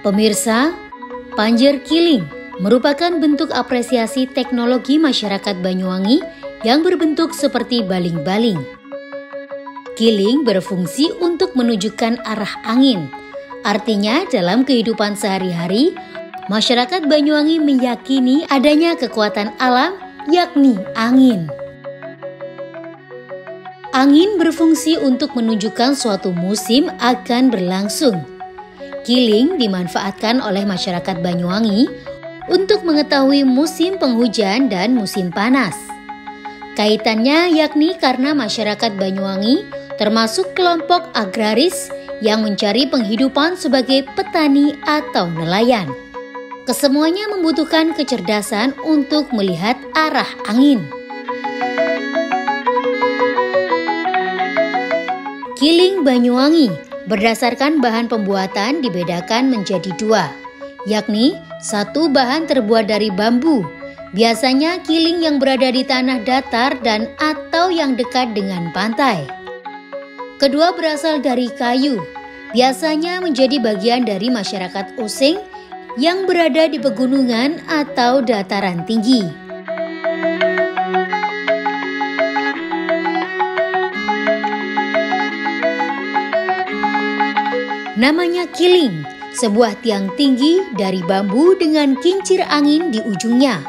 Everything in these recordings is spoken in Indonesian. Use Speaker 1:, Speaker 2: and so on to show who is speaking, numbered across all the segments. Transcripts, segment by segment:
Speaker 1: Pemirsa, Panjer Kiling merupakan bentuk apresiasi teknologi masyarakat Banyuwangi yang berbentuk seperti baling-baling. Kiling berfungsi untuk menunjukkan arah angin. Artinya dalam kehidupan sehari-hari, masyarakat Banyuwangi meyakini adanya kekuatan alam, yakni angin. Angin berfungsi untuk menunjukkan suatu musim akan berlangsung. Kiling dimanfaatkan oleh masyarakat Banyuwangi untuk mengetahui musim penghujan dan musim panas. Kaitannya yakni karena masyarakat Banyuwangi termasuk kelompok agraris yang mencari penghidupan sebagai petani atau nelayan. Kesemuanya membutuhkan kecerdasan untuk melihat arah angin. Kiling Banyuwangi berdasarkan bahan pembuatan dibedakan menjadi dua, yakni satu bahan terbuat dari bambu, biasanya kiling yang berada di tanah datar dan atau yang dekat dengan pantai. Kedua berasal dari kayu, biasanya menjadi bagian dari masyarakat Osing yang berada di pegunungan atau dataran tinggi. Namanya kiling, sebuah tiang tinggi dari bambu dengan kincir angin di ujungnya.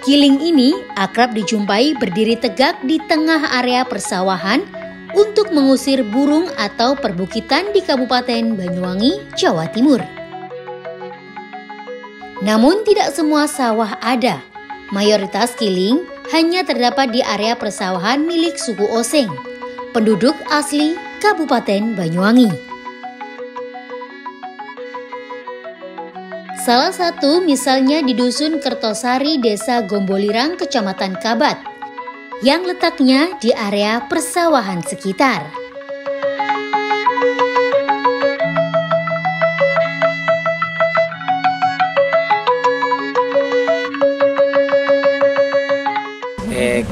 Speaker 1: Kiling ini akrab dijumpai berdiri tegak di tengah area persawahan untuk mengusir burung atau perbukitan di Kabupaten Banyuwangi, Jawa Timur. Namun tidak semua sawah ada. Mayoritas kiling hanya terdapat di area persawahan milik suku Osing, penduduk asli Kabupaten Banyuwangi. Salah satu misalnya di Dusun Kertosari, Desa Gombolirang, Kecamatan Kabat, yang letaknya di area persawahan sekitar.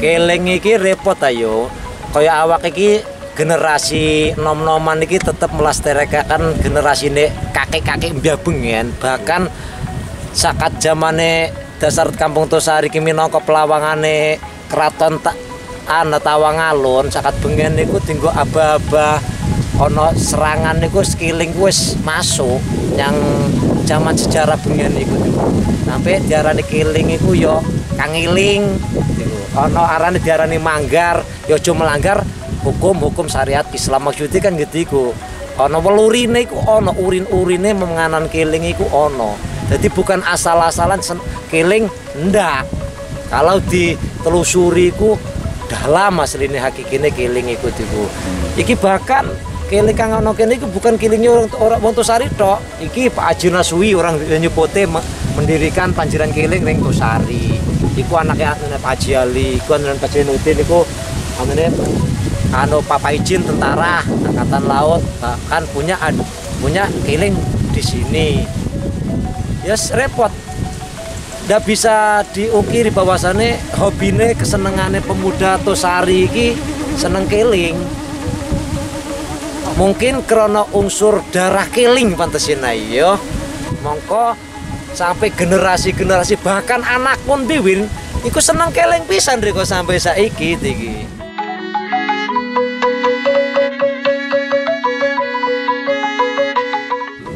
Speaker 2: Kiling iki repot ayo, kaya awak iki generasi nom-noman iki tetep melestarikan generasi ini kakek-kakek mbiabengen, bahkan sakat zamane dasar Kampung Tosari ki minangka pelawangane Keraton Tawangalun, sakat bengen niku dinggo aba-aba ana serangan niku kiling wis masuk yang zaman sejarah bengen niku. Sampai diarani kiling iku ya kangiling. Ana arane diarani manggar, ya aja melanggar hukum syariat Islam, maksudnya kan gitu iku. Ana welurine iku ana, urin-urine menganan kiling iku ana. Jadi bukan asal-asalan kiling ndak. Kalau ditelusuri iku dah lama asline hakikine kiling iku iku. Iki bahkan kiling kang ana kene iku bukan kilingnya orang Tosari tok. Iki Pak Haji Nasuhi orang nyepote mendirikan Panjiran Kiling ring Tosari. Iku anaknya Pak Haji Ali, iku anak Pak Haji Nudin iku amene Papa izin tentara angkatan laut, bahkan punya kiling di sini. Yes, repot. Nggak bisa diukiri bahwasannya hobine kesenengane pemuda Tosari iki seneng kiling. Mungkin karena unsur darah kiling pantesin ayo. Mongko sampai generasi-generasi bahkan anak pun diwin iku seneng kiling pisan riko sampai saiki iki.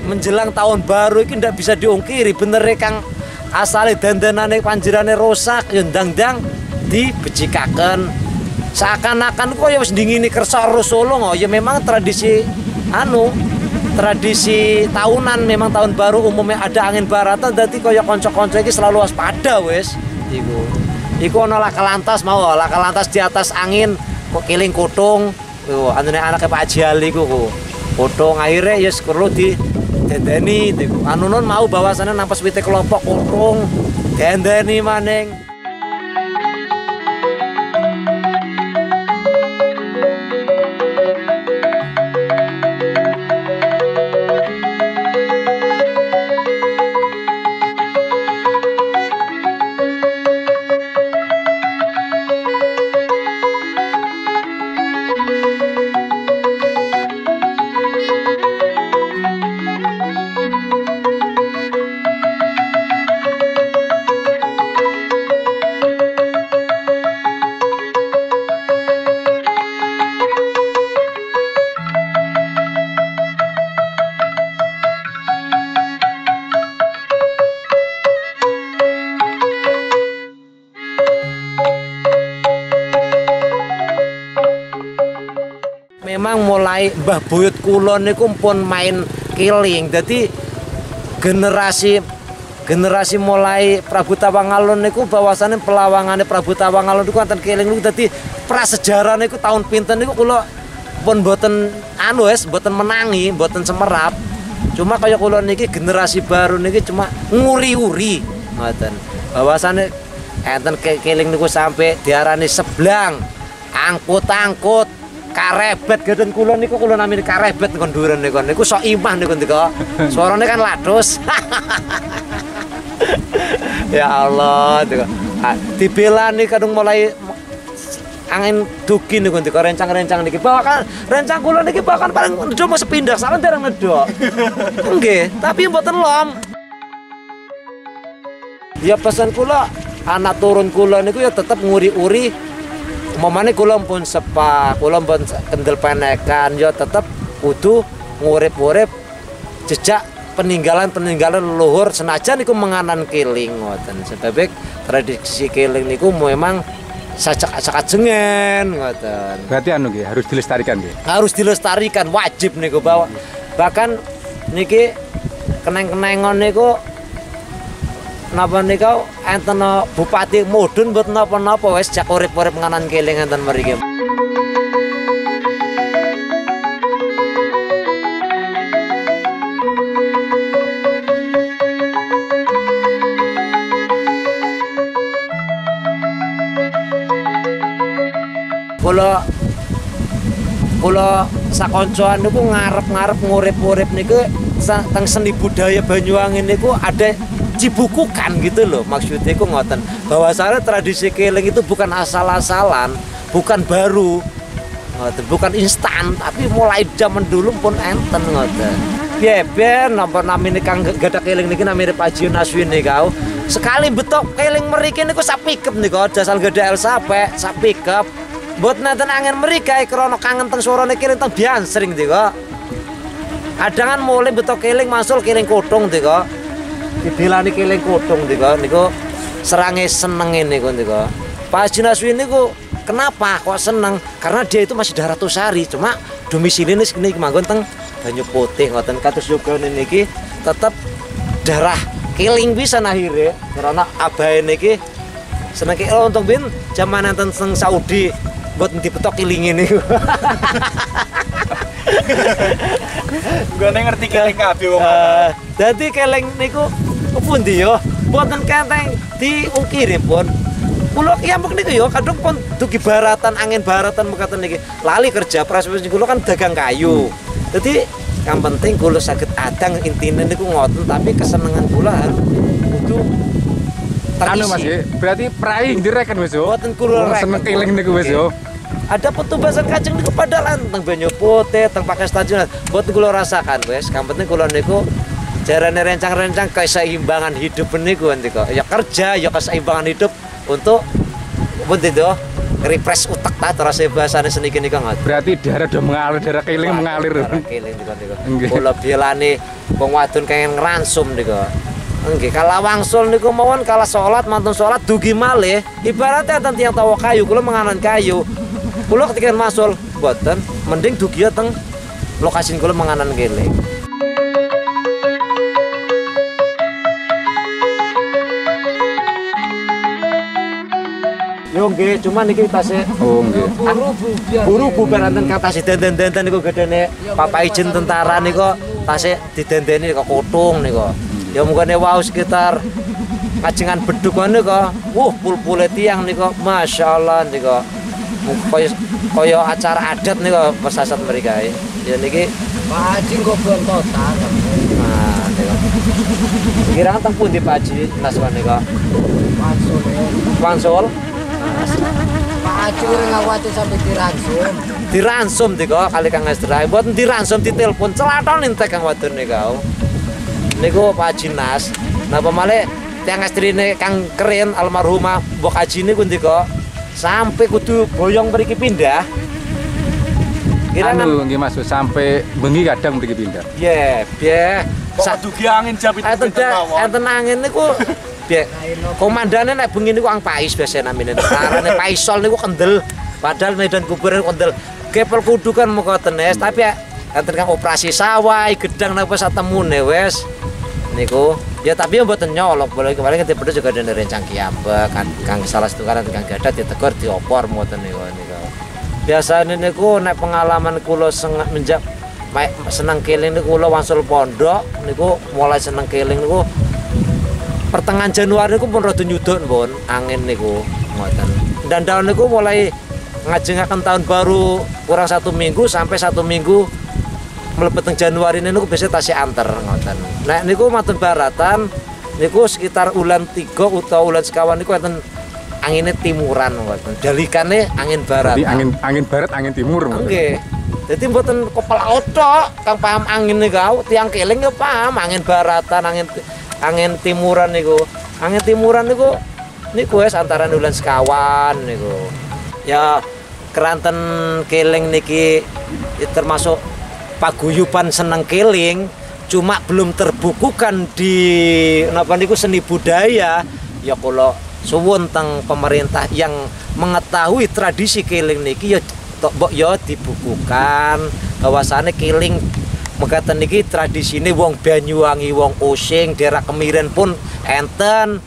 Speaker 2: Menjelang tahun baru ini ndak bisa diungkiri bener kang asale dandanane panjerane rusak ya ndang-ndang dibecikaken seakan-akan kok ya wis dingini kersa Solo ya memang tradisi tradisi tahunan, memang tahun baru umumnya ada angin baratan, dadi kaya kanca-kanca iki selalu waspada wis iku ana laka lantas di atas angin kok kiling kutung anune anake Pak Haji Ali ku kutung akhirnya ya perlu di dendeni nun mau bahwasannya nampas wite kelompok kutung dendeni maning. mulai mbah buyut kula niku pun main keling. Dadi generasi mulai Prabu Tawangalun niku bahwasane pelawangane Prabu Tawangalun niku wonten keling niku dadi prasejarah niku tahun pinten niku kula pun mboten mboten menangi, mboten semerap. Cuma kaya kula niki generasi baru niki cuma nguri-uri ngoten. Bahwasane enten keling niku sampai diarani seblang, angkut-angkut, karebet gedeng kula niku kula namine karebet niku nduren niku sok imah niku ndika. Suarane kan ladus. Ya Allah, dibelani kadung mulai angin dugi niku ndika rencang-rencang niki. Bahkan rencang kula niki bahkan paling cuma sepindah salah dereng nedok. Nggih, tapi mboten lom. Ya pesan kula anak turun kula niku ya tetep nguri-uri. Momane kula pun sepa, kula pun kendel penekan ya tetep kudu ngurip-urip jejak peninggalan leluhur senajan niku menganan keling ngoten. Sebab tradisi keling niku memang sajak-sajengen ngoten.
Speaker 3: Berarti anu nggih harus dilestarikan nggih.
Speaker 2: Harus dilestarikan, wajib niku bawa. Bahkan niki keneng-kenengon niku napa niku enten bupati mudhun mboten napa-napa wis jak urip-urip nganan keling enten mriki. Kula sakoncoan niku ngarep-ngarep ngurip-urip niku teng seni budaya Banyuwangi niku ada dibukukan gitu loh, maksudnya ku ngoten bahwasanya tradisi keling itu bukan asal-asalan, bukan baru ngoten, bukan instan, tapi mulai zaman dulu pun enten ngoten. Piye napa namine kang gadah keling niki namine Paji Naswin niku sekali betok keling mriki niku sak pikep niku dasal gadah elsapek sak pikep. Buat nonton angin mereka, krono kangen teng suarane keling teng bian sering tiga. Adangan mulai betok keling masuk keling kodong tiga. Dibilani keling kodong tiga, niku serangi senengin niku tiga. Pak Haji Naswin niku kenapa kok seneng? Karena dia itu masih Daratusari, cuma domisilinya segini manggon teng Banyu Putih ngoten kados juga niki tetap darah keling bisa akhirnya karena abahe niki seneng untuk bin zaman enten teng Saudi. Buat dipetok kilingin nih.
Speaker 3: Gue ngerti keling kabeh wong.
Speaker 2: Dadi keleng niku pundi yo? Mboten kenteng diukiripun. Kula kiampek niku yo kadung pun dugi baratan angin baratan mekaten niki. Lali kerja praspes kula kan dagang kayu. Dadi yang penting kula saged adang intine niku ngoten tapi kesenengan kula harus kudu
Speaker 3: anu Mas, berarti prai direken wis yo.
Speaker 2: Mboten kula rek.
Speaker 3: Seneng keling niku wis yo.
Speaker 2: Ada petubasan kacang niku padalan teng Banyu Putih, teng pakai stasiun. Buat kula rasakan wes, yang penting kula niku jarane rencang-rencang keseimbangan hidup niku niku. Ya kerja, ya keseimbangan hidup untuk itu refresh utak ta terus bahasane seniki niku ngot.
Speaker 3: Berarti darah do mengalir, darah keling mengalir.
Speaker 2: Darah keling niku. Kula bielane wong wadon kenging ngransum niku. Nggih, kala wangsul niku mawon kala salat mantun salat dugi malih. Ibaratnya enten tiyang tawa kayu, kula menganan kayu. Kula ketika masul boten mending dugi teng lokasi kula menganan keling. Yo nggih, cuma niki tasih
Speaker 3: oh nggih.
Speaker 2: Buru bubar enten katase denden-denden niku gedene Bapak Izin tentara niku tasih didendeni kok kotung niku. Ya mungkin wau sekitar kajengan beduk niku. Pul-pule tiyang niku masyaallah niku. Kaya acara adat niku pesasat mereka ya niki Pak Haji ngobong kota. Nah, niku. Kira teng pundi Pak Haji Naswan niku? Wansul.
Speaker 4: Pak Haji ngawati sampai diransum.
Speaker 2: Diransum niku kali Kang Estra. Mboten diransum ditelepon celathon entek Kang wadon niku. Niku Pak Haji Nas. Napa malih tiang estrine Kang Keren almarhumah Mbok Haji niku ndika sampai kudu boyong mriki pindah.
Speaker 3: Anu nggih Mas, sampai bengi kadang mriki pindah.
Speaker 2: Piye.
Speaker 3: Sak dugi angin jam itu.
Speaker 2: Enten angin niku piye. Komandane nek bengi niku Ang Pais biasa namine. Arane Paisol niku kendel. Padahal medan kubur niku kendel. Kepel kudu kan mengkoten wis, tapi enten kang operasi sawah, gedang napa satemune wis. Niku ya tapi mboten nyolok, boleh kemarin kita berdua juga ada rencang kiambek kan kang salah satu kan kang gadat ditegur diopor mboten niku. Biasane niku nek pengalaman kula menjak seneng keling niku kula wangsul pondok niku mulai seneng keling niku pertengahan Januari niku pun rada nyuduk pun angin niku ngoten. Dan daun niku mulai ngajengaken tahun baru kurang 1 minggu sampai 1 minggu mlebet teng Januari niku biasa tasih anter ngoten. Nek niku maten baratan niku sekitar ulan 3 utawa ulan sekawan niku enten angine timuran ngoten. Dalikane angin barat.
Speaker 3: Jadi angin barat, angin timur.
Speaker 2: Nggih. Dadi mboten kepala otok kang paham angin niku tiang keling ya paham angin baratan, angin timuran niku. Angin timuran niku wis antaran ulan sekawan niku. Ya keranten keling niki termasuk paguyuban seneng keling, cuma belum terbukukan di napa niku seni budaya. Ya kula suwun teng pemerintah yang mengetahui tradisi keling niki ya mbok ya dibukukan bahwasane keling mekaten niki tradisine wong Banyuwangi, wong Osing, daerah Kemiren pun enten.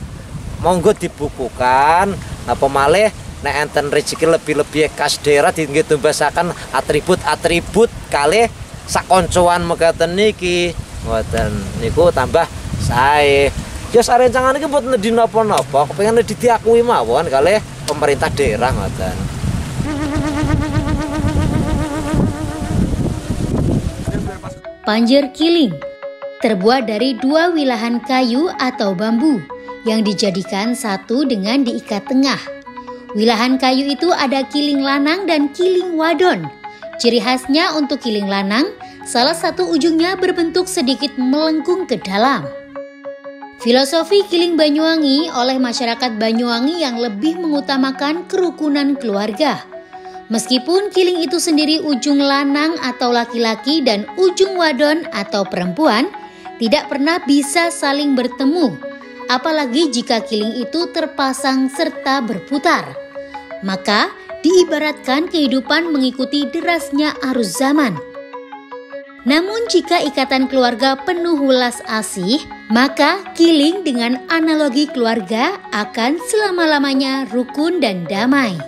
Speaker 2: Monggo dibukukan. Napa malih nek enten rezeki lebih khas daerah dinggih tumbasaken atribut-atribut kalih sakoncoan mekaten niki. Ngoten niku tambah sae. Ya sarencangan iki mboten nedhi napa-napa, kepengin diakui mawon kalih pemerintah daerah ngoten.
Speaker 1: Panjer Kiling terbuat dari 2 wilahan kayu atau bambu yang dijadikan satu dengan diikat tengah. Wilahan kayu itu ada kiling lanang dan kiling wadon. Ciri khasnya untuk kiling lanang, salah satu ujungnya berbentuk sedikit melengkung ke dalam. Filosofi kiling Banyuwangi oleh masyarakat Banyuwangi yang lebih mengutamakan kerukunan keluarga. Meskipun kiling itu sendiri ujung lanang atau laki-laki dan ujung wadon atau perempuan tidak pernah bisa saling bertemu, apalagi jika kiling itu terpasang serta berputar. Maka diibaratkan kehidupan mengikuti derasnya arus zaman. Namun jika ikatan keluarga penuh welas asih, maka kiling dengan analogi keluarga akan selama-lamanya rukun dan damai.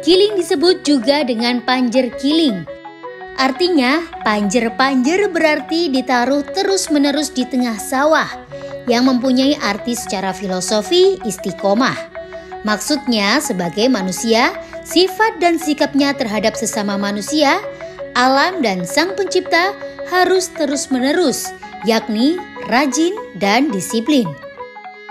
Speaker 1: Kiling disebut juga dengan panjer kiling. Artinya, panjer-panjer berarti ditaruh terus-menerus di tengah sawah, yang mempunyai arti secara filosofi istiqomah. Maksudnya, sebagai manusia, sifat dan sikapnya terhadap sesama manusia, alam dan sang pencipta harus terus-menerus, yakni rajin dan disiplin.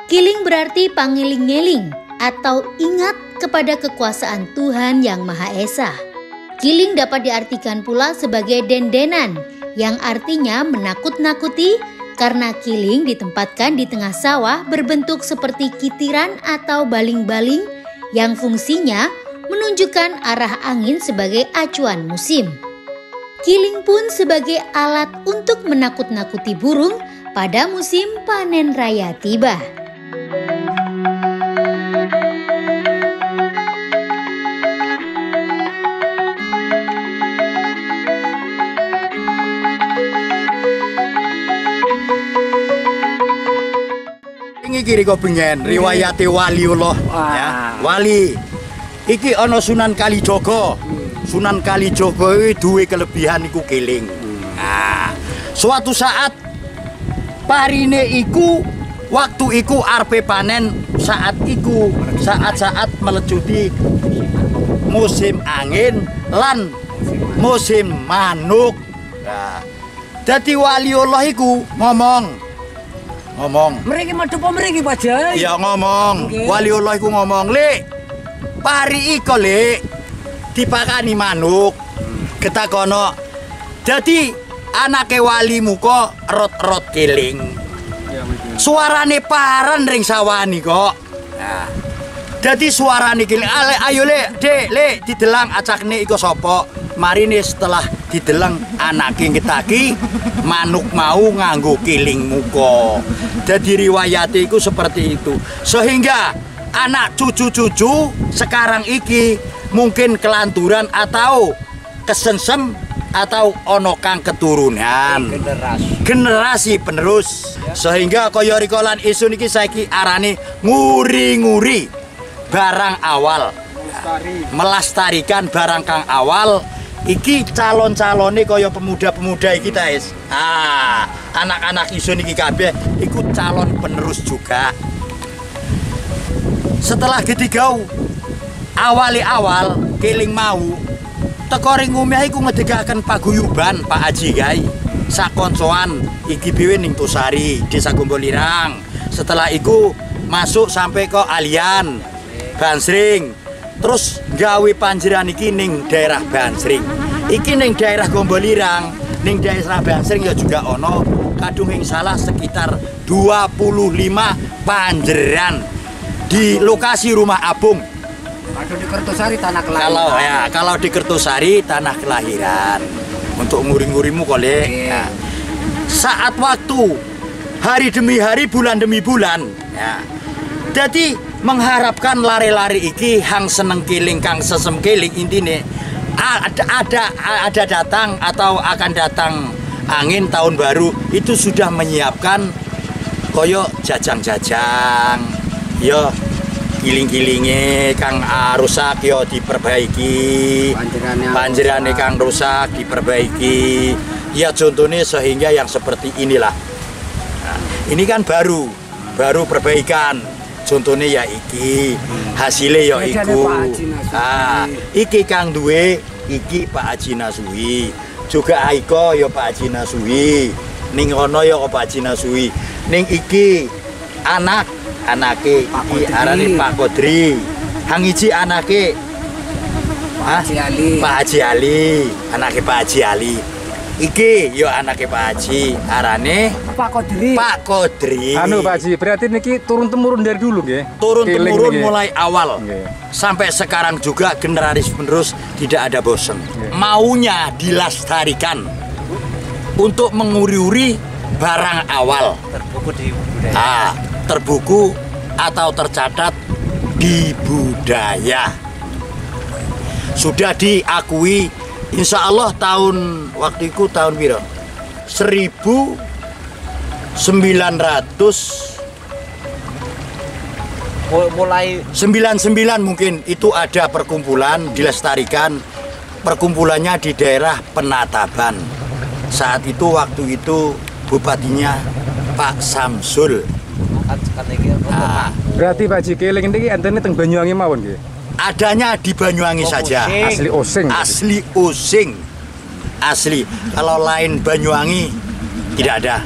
Speaker 1: Kiling berarti pangeling-ngeling atau ingat kepada kekuasaan Tuhan Yang Maha Esa. Kiling dapat diartikan pula sebagai dendenan, yang artinya menakut-nakuti, karena kiling ditempatkan di tengah sawah berbentuk seperti kitiran atau baling-baling yang fungsinya menunjukkan arah angin sebagai acuan musim. Kiling pun sebagai alat untuk menakut-nakuti burung pada musim panen raya tiba.
Speaker 5: Iki riko bengen riwayate Waliullah ya. Wali iki ana Sunan Kalijaga. Sunan Kalijaga iki duwe kelebihan iku keling. Nah, suatu saat parine iku waktu iku arepe panen, saat iku saat-saat melecuti musim angin lan musim manuk. Nah, dadi Waliullah iku ngomong
Speaker 4: Mriki madhep mriki Pak Jai.
Speaker 5: ya ngomong okay. Waliullah iku ngomong, "Lek, pari iko lek dipakani manuk." Ketakono, "Dadi anake walimu kok rot-rot keling." Suarane paran ring sawane kok. Nah, dadi suarane keling, "Ayo lek, Dek, lek didelang acakne iku sapa?" Marine setelah didelang anake ngetaki manuk mau nganggo kiling muka. Jadi riwayate iku seperti itu. Sehingga anak cucu-cucu sekarang iki mungkin kelanturan atau kesensem atau ono kang keturunan generasi penerus sehingga kaya rikolan isu niki saiki arane nguri-nguri barang awal melestarikan barang kang awal iki calon-calone kaya pemuda-pemuda iki ta es anak-anak isu niki kabeh iku calon penerus juga setelah ketigau awal keling mau teko ring omah iku ngedegaken paguyuban Pak Haji Gai sakoncoan iki dhewe ning Tosari Desa Gombolirang setelah iku masuk sampai ke Alian Bansring terus gawe panjeran iki ning daerah Bansring iki ning daerah Gombolirang ning daerah Bansring ya juga ono kadung ing salah sekitar 25 panjeran di lokasi rumah Abung.
Speaker 4: Kalau di Kertosari tanah kelahiran.
Speaker 5: Kalau di Kertosari tanah kelahiran. Untuk nguri-ngurimu kole. Nah, saat waktu hari demi hari, bulan demi bulan, ya. Jadi mengharapkan lari-lari iki hang seneng kiling kang sesem kiling intine ada datang atau akan datang angin tahun baru itu sudah menyiapkan koyo jajang-jajang yo giling-gilingnya kang rusak yo diperbaiki panjerane kang rusak diperbaiki ya contohnya sehingga yang seperti inilah nah, ini kan baru perbaikan contohnya ya iki hasilnya ya iku iki kang duwe iki Pak Haji Nasuhi juga aiko ya Pak Haji Nasuhi ning ono ya Pak Haji Nasuhi ning iki anake iki arane Pak Kodri hang iji anake Pak Haji Ali anake Pak Haji Ali iki yo anake Pak Haji arane
Speaker 4: Pak
Speaker 5: Kodri
Speaker 3: anu Pak Haji berarti niki turun temurun dari dulu nggih
Speaker 5: turun temurun mulai awal sampai sekarang juga generasi penerus tidak ada bosan maunya dilestarikan untuk menguri-uri barang awal
Speaker 2: terbuku di budaya
Speaker 5: terbuku atau tercatat di budaya sudah diakui insya Allah tahun waktu itu tahun piro 1900
Speaker 2: mulai
Speaker 5: 99 mungkin itu ada perkumpulan dilestarikan perkumpulannya di daerah Penataban saat itu waktu itu bupatinya Pak Samsul.
Speaker 3: Berarti Pak Haji keling ini antene teng Banyuwangi mawon nggih.
Speaker 5: Adanya di Banyuwangi saja.
Speaker 3: Asli osing.
Speaker 5: Asli osing. Asli. Kalau lain Banyuwangi tidak ada.